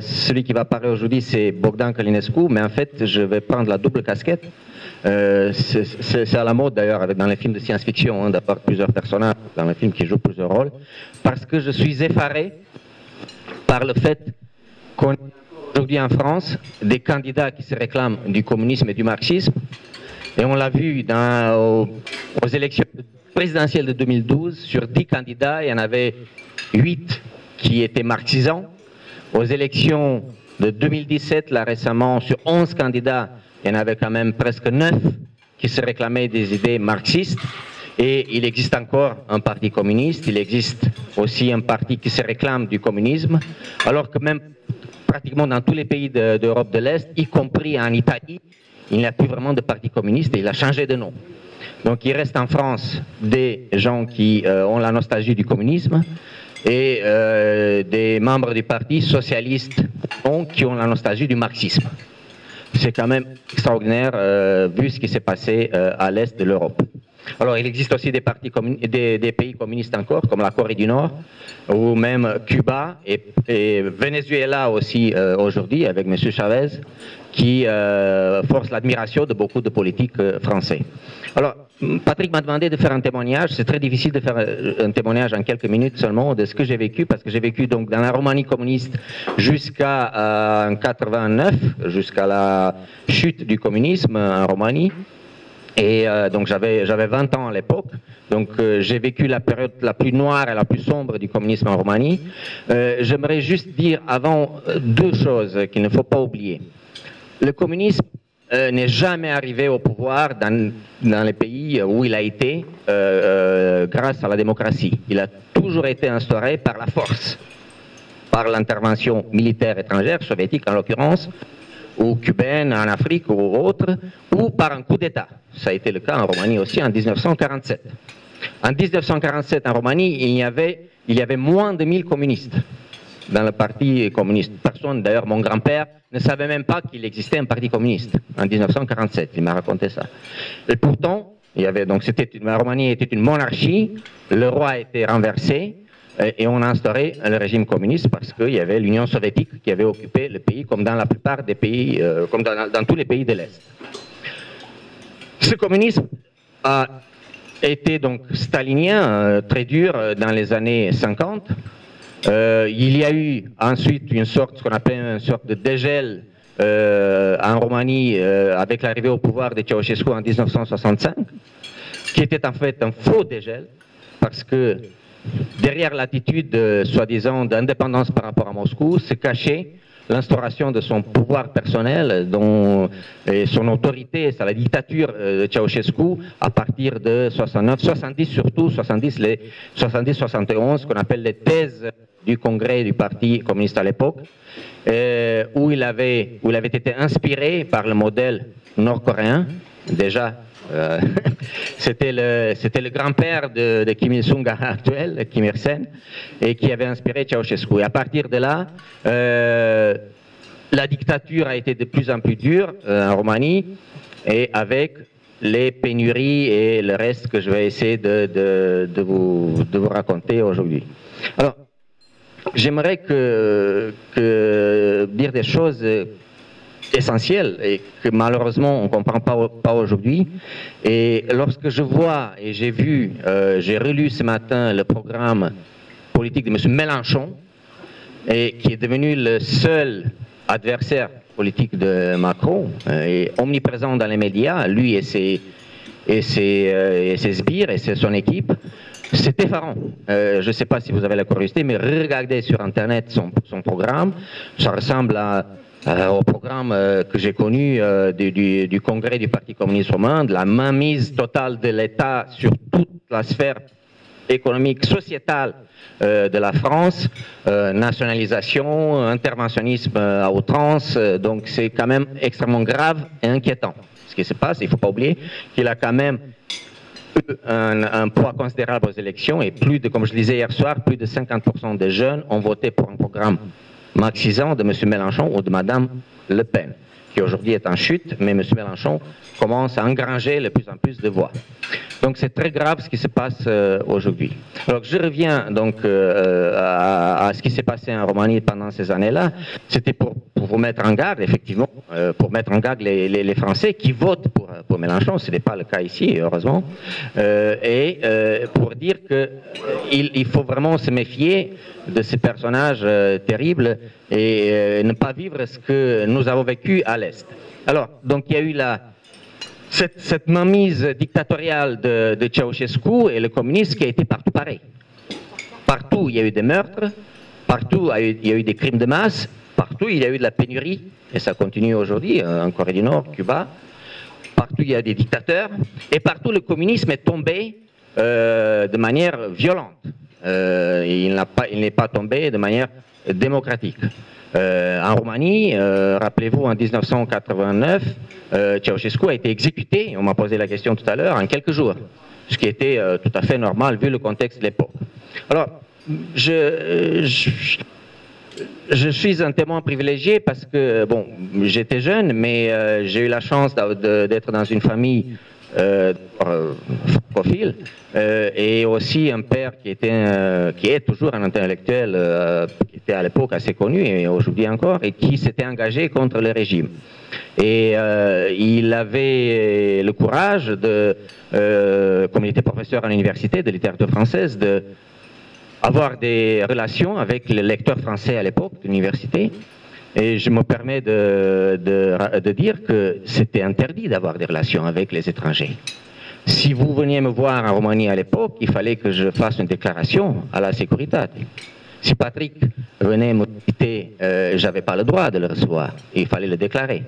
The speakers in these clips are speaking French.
Celui qui va parler aujourd'hui, c'est Bogdan Călinescu, mais en fait, je vais prendre la double casquette. C'est à la mode d'ailleurs dans les films de science-fiction d'avoir plusieurs personnages dans les films qui jouent plusieurs rôles, parce que je suis effaré par le fait qu'on a aujourd'hui en France des candidats qui se réclament du communisme et du marxisme, et on l'a vu aux élections présidentielles de 2012, sur 10 candidats, il y en avait 8 qui étaient marxisants. Aux élections de 2017, là récemment, sur 11 candidats, il y en avait quand même presque 9 qui se réclamaient des idées marxistes. Et il existe encore un parti communiste, il existe aussi un parti qui se réclame du communisme, alors que même pratiquement dans tous les pays d'Europe de l'Est, y compris en Italie, il n'y a plus vraiment de parti communiste et il a changé de nom. Donc il reste en France des gens qui ont la nostalgie du communisme, et des membres du parti socialiste qui ont la nostalgie du marxisme. C'est quand même extraordinaire vu ce qui s'est passé à l'est de l'Europe. Alors il existe aussi des pays communistes encore, comme la Corée du Nord, ou même Cuba et Venezuela aussi aujourd'hui, avec M. Chavez, qui force l'admiration de beaucoup de politiques français. Alors, Patrick m'a demandé de faire un témoignage. C'est très difficile de faire un témoignage en quelques minutes seulement de ce que j'ai vécu, parce que j'ai vécu donc dans la Roumanie communiste jusqu'à 89, jusqu'à la chute du communisme en Roumanie. Et donc j'avais 20 ans à l'époque, donc j'ai vécu la période la plus noire et la plus sombre du communisme en Roumanie. J'aimerais juste dire avant deux choses qu'il ne faut pas oublier. Le communisme n'est jamais arrivé au pouvoir dans les pays où il a été grâce à la démocratie. Il a toujours été instauré par la force, par l'intervention militaire étrangère, soviétique en l'occurrence, ou cubaine en Afrique ou autre, ou par un coup d'État. Ça a été le cas en Roumanie aussi en 1947. En 1947, en Roumanie, il y avait moins de 1000 communistes dans le parti communiste. Personne, d'ailleurs, mon grand-père ne savait même pas qu'il existait un parti communiste en 1947. Il m'a raconté ça. Et pourtant, la Roumanie était une monarchie, le roi a été renversé, et on a instauré le régime communiste parce qu'il y avait l'Union soviétique qui avait occupé le pays, comme dans la plupart des pays, comme dans tous les pays de l'Est. Ce communisme a été donc stalinien, très dur dans les années 50. Il y a eu ensuite ce qu'on appelle une sorte de dégel en Roumanie avec l'arrivée au pouvoir de Ceausescu en 1965, qui était en fait un faux dégel, parce que derrière l'attitude soi-disant d'indépendance par rapport à Moscou se cachait l'instauration de son pouvoir personnel et son autorité, c'est la dictature de Ceausescu à partir de 69, 70 surtout, 70-71, qu'on appelle les thèses du congrès du Parti communiste à l'époque, où il avait été inspiré par le modèle nord-coréen, déjà. C'était le grand-père de Kim Il-sung actuel, Kim Il-sen, et qui avait inspiré Ceausescu. Et à partir de là, la dictature a été de plus en plus dure en Roumanie, et avec les pénuries et le reste que je vais essayer de vous raconter aujourd'hui. Alors, j'aimerais dire des choses essentiel et que malheureusement on ne comprend pas aujourd'hui. Et lorsque je vois et j'ai relu ce matin le programme politique de M. Mélenchon, et qui est devenu le seul adversaire politique de Macron, et omniprésent dans les médias, lui et ses sbires et son équipe, c'est effarant. Je ne sais pas si vous avez la curiosité, mais regardez sur Internet son programme. Ça ressemble au programme que j'ai connu du congrès du Parti communiste roumain, de la mainmise totale de l'État sur toute la sphère économique, sociétale de la France, nationalisation, interventionnisme à outrance, donc c'est quand même extrêmement grave et inquiétant. Ce qui se passe, il ne faut pas oublier qu'il a quand même eu un poids considérable aux élections, et comme je le disais hier soir, plus de 50% des jeunes ont voté pour un programme marxisant de M. Mélenchon ou de Mme Le Pen, qui aujourd'hui est en chute, mais M. Mélenchon commence à engranger de plus en plus de voix. Donc c'est très grave ce qui se passe aujourd'hui. Alors je reviens donc à ce qui s'est passé en Roumanie pendant ces années-là. C'était pour vous mettre en garde, effectivement, pour mettre en garde les Français qui votent pour Mélenchon, ce n'est pas le cas ici, heureusement, et pour dire qu'il faut vraiment se méfier de ces personnages terribles et ne pas vivre ce que nous avons vécu à l'Est. Alors, donc il y a eu cette mainmise dictatoriale de Ceausescu et le communisme qui a été partout pareil. Partout il y a eu des meurtres, partout il y a eu des crimes de masse, partout il y a eu de la pénurie, et ça continue aujourd'hui en Corée du Nord, Cuba. Partout il y a des dictateurs, et partout le communisme est tombé de manière violente. Il n'est pas tombé de manière démocratique. En Roumanie, rappelez-vous, en 1989, Ceausescu a été exécuté, on m'a posé la question tout à l'heure, en quelques jours, ce qui était tout à fait normal vu le contexte de l'époque. Alors, je suis un témoin privilégié parce que, bon, j'étais jeune, mais j'ai eu la chance d'être dans une famille francophile et aussi un père qui est toujours un intellectuel qui était à l'époque assez connu et aujourd'hui encore et qui s'était engagé contre le régime. Et il avait le courage comme il était professeur à l'université de littérature française, avoir des relations avec les lecteurs français à l'époque de l'université. Et je me permets de dire que c'était interdit d'avoir des relations avec les étrangers. Si vous veniez me voir en Roumanie à l'époque, il fallait que je fasse une déclaration à la sécurité. Si Patrick venait me visiter, je n'avais pas le droit de le recevoir. Il fallait le déclarer.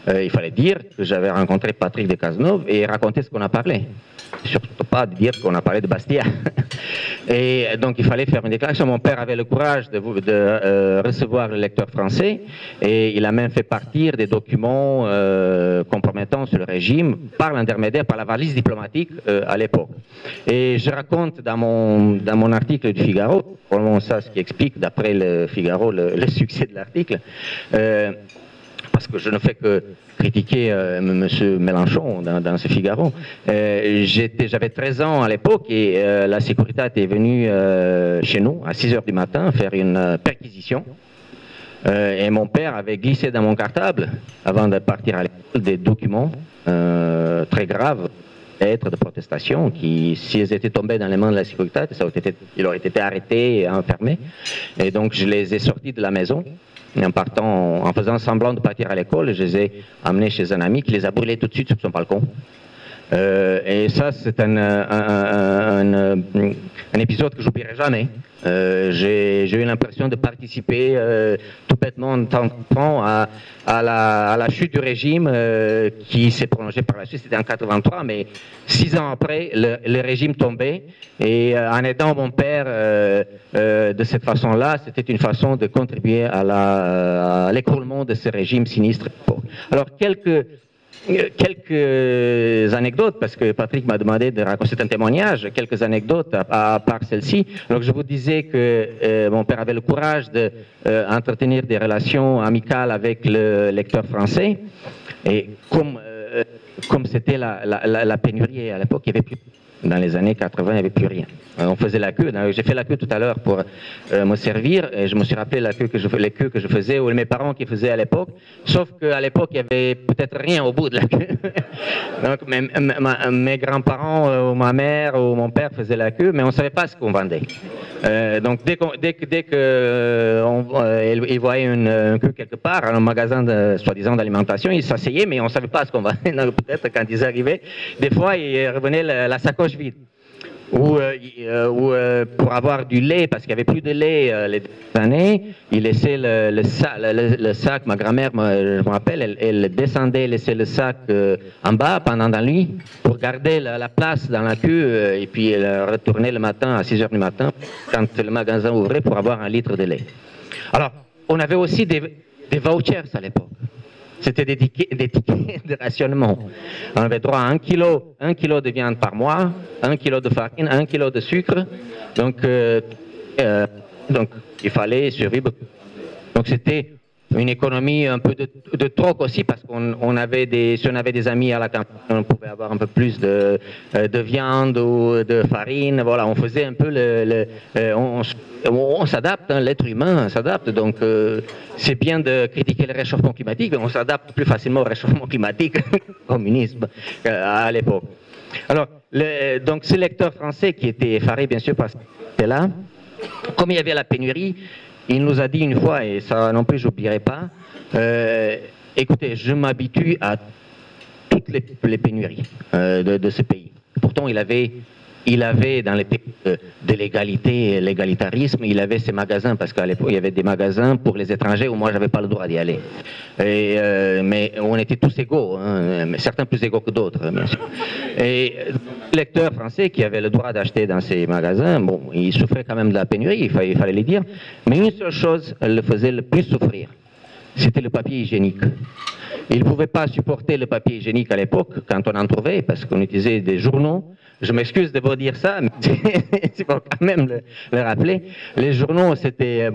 Il fallait dire que j'avais rencontré Patrick de Cazeneuve et raconter ce qu'on a parlé. Surtout pas de dire qu'on a parlé de Bastia. Et donc il fallait faire une déclaration. Mon père avait le courage de recevoir le lecteur français et il a même fait partir des documents compromettants sur le régime par l'intermédiaire, par la valise diplomatique à l'époque. Et je raconte dans mon article du Figaro, probablement ça ce qui explique d'après le Figaro le succès de l'article, parce que je ne fais que critiquer M. Mélenchon dans ce Figaro. J'avais 13 ans à l'époque et la sécurité était venue chez nous à 6 h du matin faire une perquisition. Et mon père avait glissé dans mon cartable, avant de partir à l'école, des documents très graves, lettres de protestation, qui, s'ils étaient tombés dans les mains de la sécurité, ils auraient été arrêtés et enfermés. Et donc je les ai sortis de la maison. En faisant semblant de partir à l'école, je les ai amenés chez un ami qui les a brûlés tout de suite sur son balcon. Et ça, c'est un épisode que j'oublierai jamais. J'ai eu l'impression de participer tout bêtement en tant qu'enfant à la chute du régime qui s'est prolongée par la suite. C'était en 83, mais 6 ans après, le régime tombait. Et en aidant mon père de cette façon-là, c'était une façon de contribuer à l'écroulement de ce régime sinistre. Alors, quelques anecdotes, parce que Patrick m'a demandé de raconter un témoignage, quelques anecdotes à part celle-ci. Donc je vous disais que mon père avait le courage d'entretenir des relations amicales avec le lecteur français, et comme c'était la pénurie à l'époque, il n'y avait plus. Dans les années 80, il n'y avait plus rien. On faisait la queue. J'ai fait la queue tout à l'heure pour me servir et je me suis rappelé les queues que je faisais ou mes parents qui faisaient à l'époque. Sauf qu'à l'époque, il n'y avait peut-être rien au bout de la queue. Donc mes grands-parents ou ma mère ou mon père faisaient la queue, mais on ne savait pas ce qu'on vendait. Donc dès qu'ils voyaient une queue quelque part, un magasin soi-disant d'alimentation, ils s'asseyaient, mais on ne savait pas ce qu'on vendait. Donc peut-être quand ils arrivaient, des fois, ils revenaient la sacoche vide. Ou pour avoir du lait, parce qu'il n'y avait plus de lait les années, il laissait le sac, ma grand-mère, je me rappelle, elle descendait, laissait le sac en bas pendant la nuit pour garder la place dans la queue et puis elle retournait le matin à 6 h du matin quand le magasin ouvrait pour avoir 1 litre de lait. Alors, on avait aussi des vouchers à l'époque. C'était des tickets de rationnement. On avait droit à 1 kilo de viande par mois, 1 kilo de farine, 1 kilo de sucre. Donc il fallait survivre. Donc c'était une économie un peu de troc aussi, parce qu'on avait si on avait des amis à la campagne, on pouvait avoir un peu plus de viande ou de farine. Voilà, on faisait un peu on s'adapte, hein, l'être humain s'adapte. Donc c'est bien de critiquer le réchauffement climatique, mais on s'adapte plus facilement au réchauffement climatique au communisme à l'époque. Alors, donc ce lecteur français qui était effaré bien sûr parce qu'il était là, comme il y avait la pénurie, il nous a dit une fois, et ça non plus j'oublierai pas, écoutez, je m'habitue à toutes les pénuries de ce pays. Pourtant, il avait dans les pays de l'égalité, l'égalitarisme, il avait ses magasins, parce qu'à l'époque, il y avait des magasins pour les étrangers où moi, j'avais pas le droit d'y aller. Mais on était tous égaux, hein, mais certains plus égaux que d'autres, bien sûr. Et le lecteur français qui avait le droit d'acheter dans ces magasins, bon, il souffrait quand même de la pénurie, il fallait le dire, mais une seule chose le faisait le plus souffrir, c'était le papier hygiénique. Il ne pouvait pas supporter le papier hygiénique à l'époque, quand on en trouvait, parce qu'on utilisait des journaux. Je m'excuse de vous dire ça, mais il faut quand même le rappeler. Les journaux, c'était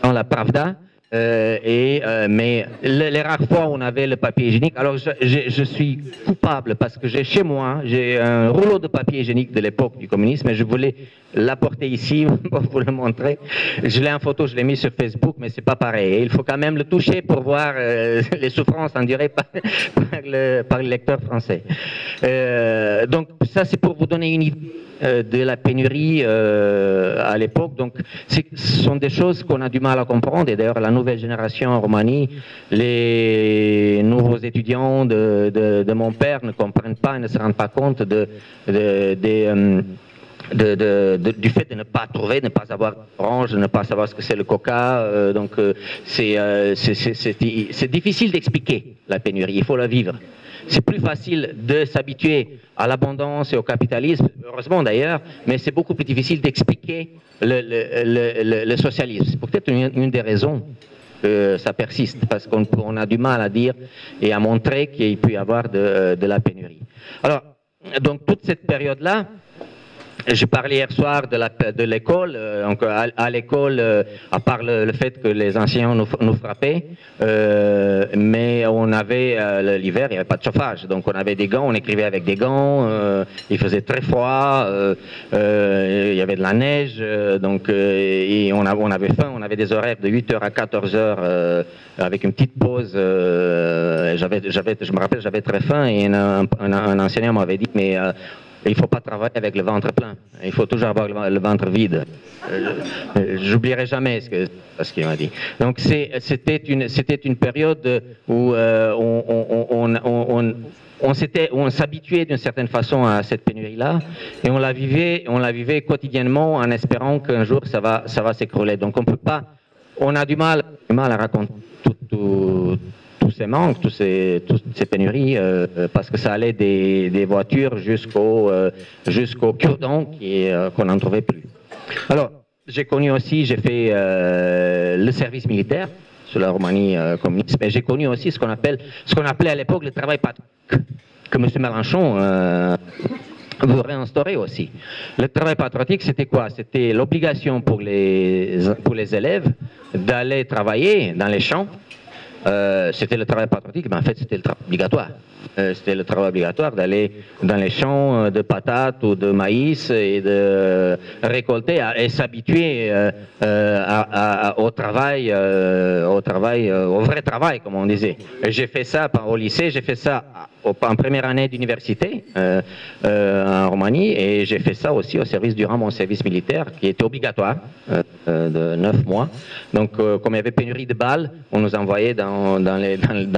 dans la Pravda, mais les rares fois où on avait le papier hygiénique, alors je suis coupable parce que chez moi, j'ai un rouleau de papier hygiénique de l'époque du communisme et je voulais l'apporter ici pour vous le montrer. Je l'ai en photo, je l'ai mis sur Facebook, mais c'est pas pareil. Et il faut quand même le toucher pour voir les souffrances endurées par le lecteur français. Donc ça, c'est pour vous donner une idée de la pénurie à l'époque. Donc ce sont des choses qu'on a du mal à comprendre. Et d'ailleurs, la nouvelle génération en Roumanie, les nouveaux étudiants de mon père ne comprennent pas et ne se rendent pas compte du fait de ne pas trouver, de ne pas avoir d'orange, de ne pas savoir ce que c'est le coca. Donc c'est difficile d'expliquer la pénurie, il faut la vivre. C'est plus facile de s'habituer à l'abondance et au capitalisme, heureusement d'ailleurs, mais c'est beaucoup plus difficile d'expliquer le socialisme. C'est peut-être une des raisons que ça persiste, parce qu'on a du mal à dire et à montrer qu'il peut y avoir de la pénurie. Alors, donc toute cette période-là, je parlais hier soir de l'école. À l'école, à part le fait que les enseignants nous frappaient, mais on avait l'hiver, il n'y avait pas de chauffage, donc on avait des gants, on écrivait avec des gants. Il faisait très froid, il y avait de la neige, donc et on avait faim, on avait des horaires de 8h à 14h avec une petite pause. Je me rappelle, j'avais très faim et un enseignant m'avait dit, mais il ne faut pas travailler avec le ventre plein, il faut toujours avoir le ventre vide. J'oublierai jamais ce qu'il m'a dit. Donc c'était une période où on s'habituait d'une certaine façon à cette pénurie-là, et on la vivait quotidiennement en espérant qu'un jour ça va s'écrouler. Donc on a du mal à raconter tous ces manques, toutes ces pénuries, parce que ça allait des voitures jusqu'au cure-dents qu'on n'en trouvait plus. Alors, j'ai fait le service militaire sur la Roumanie communiste, mais j'ai connu aussi ce qu'on appelait à l'époque le travail patriotique, que M. Mélenchon veut réinstaurer aussi. Le travail patriotique, c'était quoi? C'était l'obligation pour les élèves d'aller travailler dans les champs. C'était le travail patriotique, mais en fait c'était le travail obligatoire. C'était le travail obligatoire d'aller dans les champs de patates ou de maïs et de récolter et s'habituer au travail, au vrai travail, comme on disait. J'ai fait ça au lycée, j'ai fait ça en première année d'université en Roumanie, et j'ai fait ça aussi au service durant mon service militaire, qui était obligatoire, de 9 mois. Donc, comme il y avait pénurie de balles, on nous envoyait dans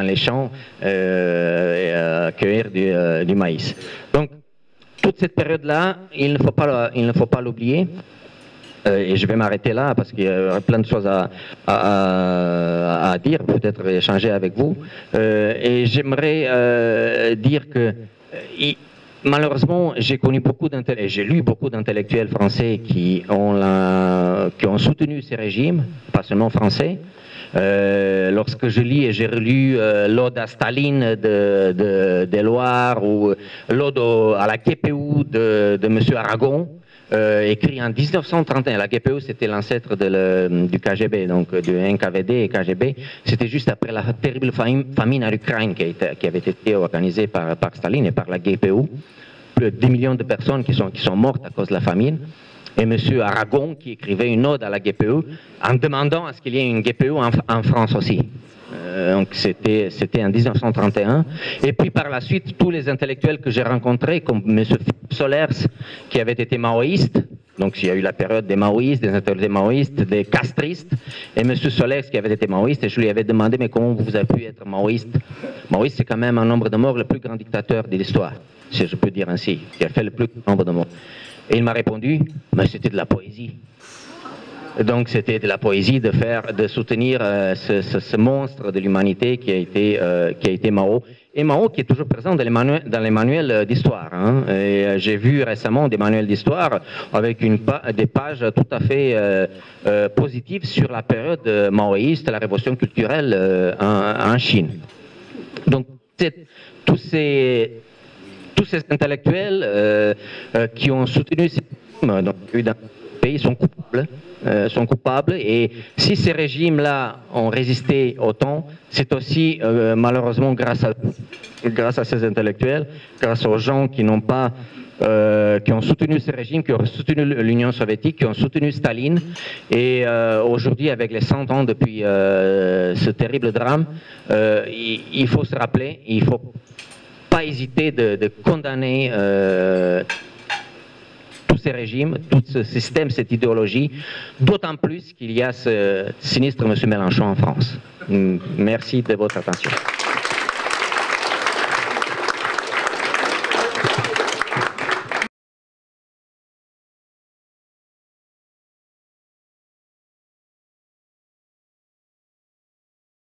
les champs cueillir du maïs. Donc, toute cette période-là, il ne faut pas l'oublier. Et je vais m'arrêter là parce qu'il y a plein de choses à dire, peut-être échanger avec vous. Et j'aimerais dire que malheureusement, j'ai lu beaucoup d'intellectuels français qui ont soutenu ces régimes, pas seulement français. Lorsque je lis et j'ai relu l'Ode à Staline de Loire ou l'Ode à la KPU de M. Aragon, écrit en 1931. La GPU, c'était l'ancêtre du KGB, donc du NKVD et KGB. C'était juste après la terrible famine en Ukraine qui avait été organisée par Staline et par la GPU. Plus de 10 millions de personnes qui sont mortes à cause de la famine. Et M. Aragon qui écrivait une ode à la GPU en demandant à ce qu'il y ait une GPU en France aussi. Donc c'était en 1931. Et puis par la suite, tous les intellectuels que j'ai rencontrés, comme M. Solers, qui avait été maoïste, donc il y a eu la période des maoïstes, des intellectuels maoïstes, des castristes, et M. Solers qui avait été maoïste, et je lui avais demandé, mais comment vous avez pu être maoïste? Maoïste, c'est quand même un nombre de morts le plus grand dictateur de l'histoire, si je peux dire ainsi, qui a fait le plus grand nombre de morts. Et il m'a répondu, mais c'était de la poésie. Donc c'était de la poésie de soutenir ce monstre de l'humanité qui a été Mao. Et Mao qui est toujours présent dans les manuels d'histoire. Hein. J'ai vu récemment des manuels d'histoire avec des pages tout à fait positives sur la période maoïste, la révolution culturelle en Chine. Donc tous ces intellectuels qui ont soutenu ces régimes dans le pays sont coupables, et si ces régimes-là ont résisté autant, c'est aussi malheureusement grâce à ces intellectuels, grâce aux gens qui ont soutenu ces régimes, qui ont soutenu l'Union soviétique, qui ont soutenu Staline, et aujourd'hui avec les 100 ans depuis ce terrible drame, il faut se rappeler, il ne faut pas hésiter de condamner tous ces régimes, tout ce système, cette idéologie, d'autant plus qu'il y a ce sinistre M. Mélenchon en France. Merci de votre attention.